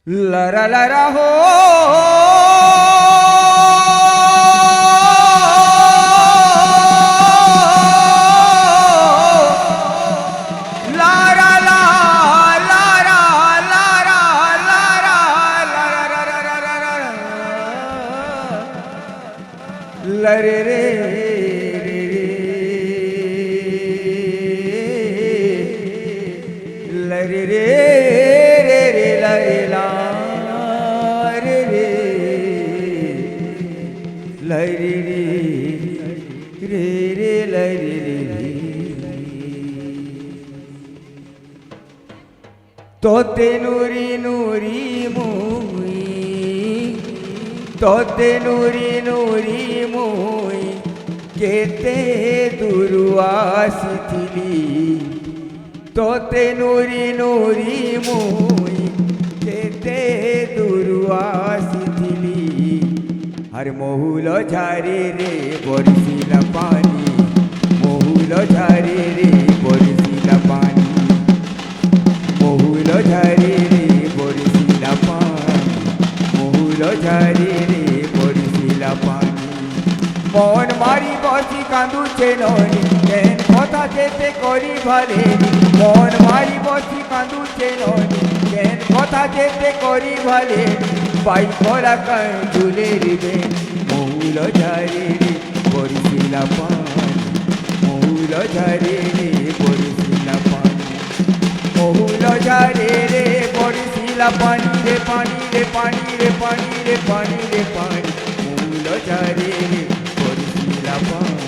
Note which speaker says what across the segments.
Speaker 1: लरा लरा हो लारा ला Lara Lara Lara लरे रे लरे रे तोते नूरी नूरी मुई तोते नूरी नूरी मुई केते दूरु आसिथिली तोते नूरी नूरी मुई केते दूरु आसिथिली हर महुल झारे रे बरसिला पानी महुल झारे रे बरसिला पानी महुल झारे रे बरसिला पानी महुल झारे रे बरसिला पानी मन मारी बसी कांदुचे ननी केन कथा जेते करी भालेनी मन मारी बसी कांदुचे ननी केन कथा जेते करी भालेनी बाई भरा कांदुले रे महुल झारे रे बरसिला पानी महुल झारे रे बरसिला पानी महुल झारे रे बरसिला पानी रे पानी रे पानी रे पानी रे पानी रे पानी महुल झारे रे बरसिला पानी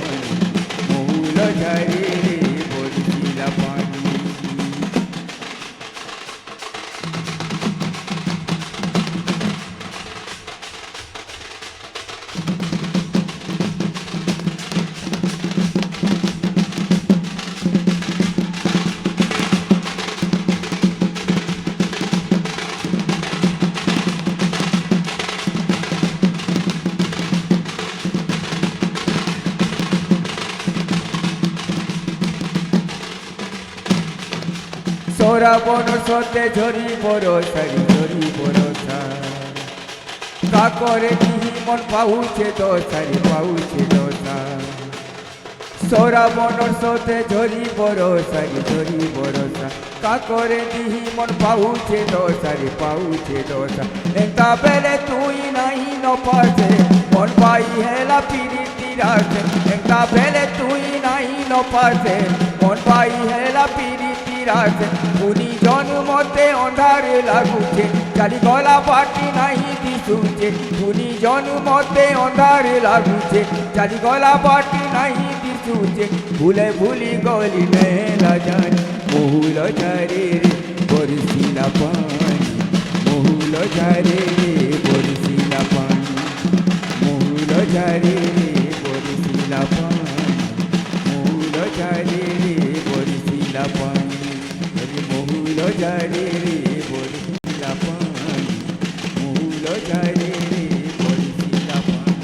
Speaker 1: महुल झारे रे बरसिला पानी सोरा बनर सते झरी बरसारी झरी बरसा का करे दिही मन पाउछे दसारी पाउछे दसा सोरा बनर सते झरी बरसारी झरी बरसा का करे दिही मन पाउछे दसारी पाउछे दसा एंता बेले तुई नहीं न पासे मन पाई हेला पीरिति रासे एंता बेले तुई नहीं न पासे मन पाई हेला पीरिति उनी जन्मते अंधार लागुचे चाली गला पाटी नहीं दिशुचे उनी जन्मते अंधार लागुचे चाली गला पाटी नहीं दिशुचे भूले भूली गली मेला जानी महुल झारे रे बरसिला पानी महुल झारे रे बरसिला पानी महुल झारे रे बरसिला पानी महुल झारे रे बरसिला पानी महुल झारे रे बरसिला पानी महुल झारे रे बरसिला पानी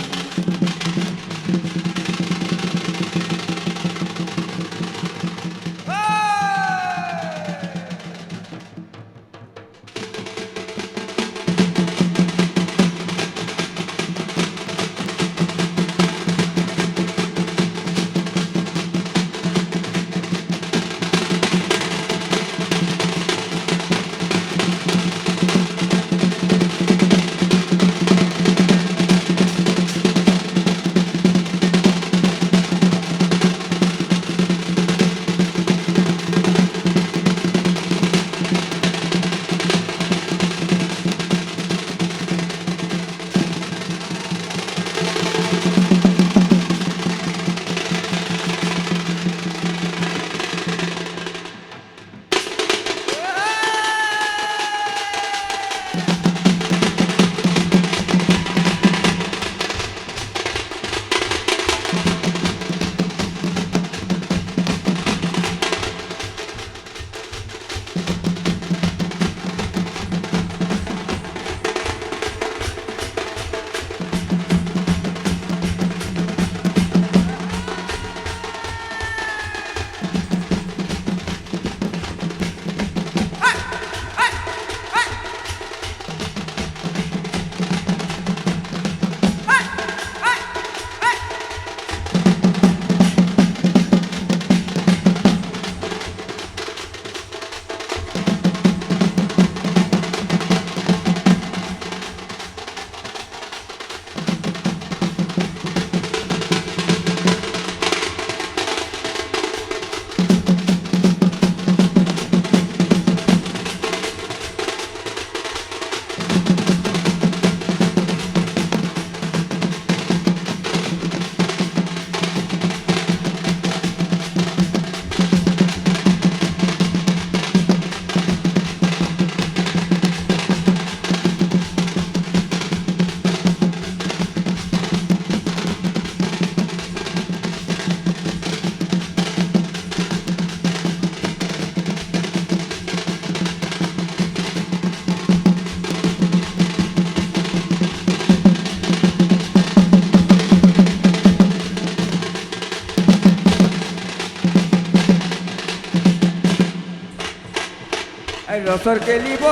Speaker 1: রসর কেলিব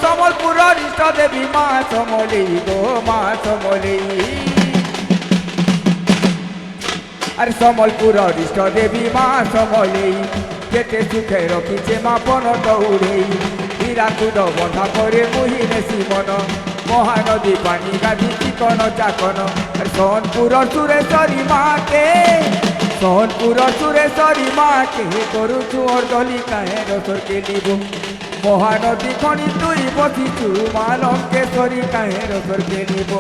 Speaker 1: সম্বলপুর ইষ্ট দেবী মা সমলেই গো মা সমলেই আর সম্বলপুর ইষ্ট দেবী মা সমলেই কেতে সুখে রখিছে মা পন দৌড়েই হীরাকুদ বন্ধা করে মুহিনে শিবন মহানদী পানি গাধি চিকন চাকন আর সোনপুর সুরেশ্বরী মাকে সোনপুর সুরেশ্বরী মাকে করুছু অর্দলি কাহে রসর কেলিব মহানদী খনি তুই বসিছু মা লঙ্কেশ্বরী কাহে রসর কেলিব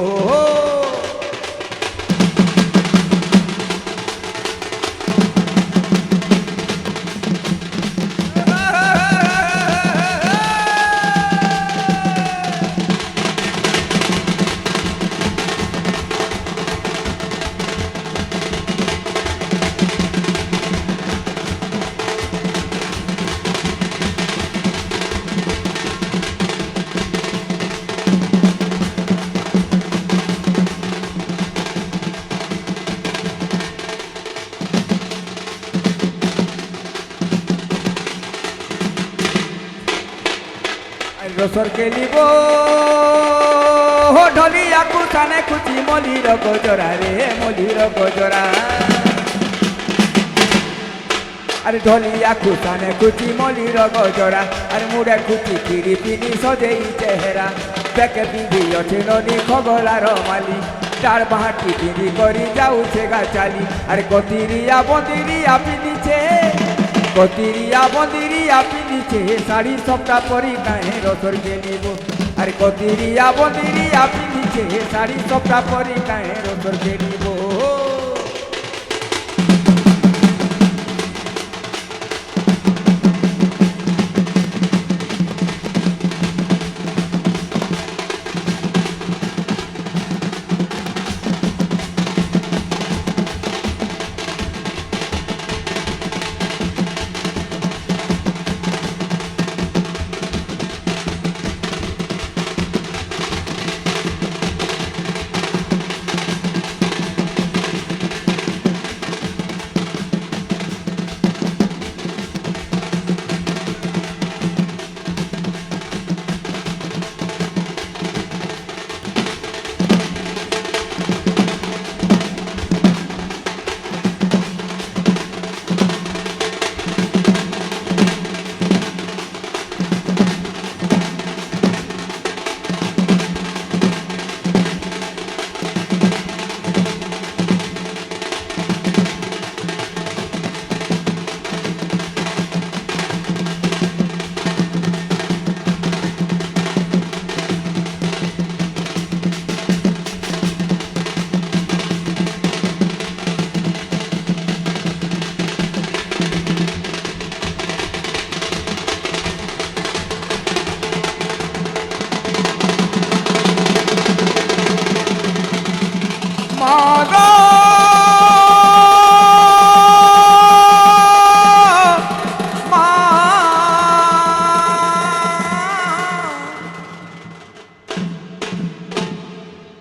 Speaker 1: রসর কেলিব ঢলিয়া কুঠানে খুচি মলির গজরা রে মলির গজরা আরে ঢলিয়া কুঠানে খুচি মলির গজরা আরে মুড়ে খুচি খিরি পিনি সজেই চেহারা বেকে পিঁধি অছে নদী খগলার মালি তার বাহাটি পিঁধি করি যাউছে গাছালি আরে কতিরিয়া বন্দিরিয়া পিঁধিছে কতিরিয়া বন্দিরিয়া পিঁধিছে শাড়ি সবটা পরি কাহে রসর কেলিব আর কতিরিয়া বন্দিরিয়া পিঁধিছে শাড়ি সবটা পরি কাহে রসর কেলিব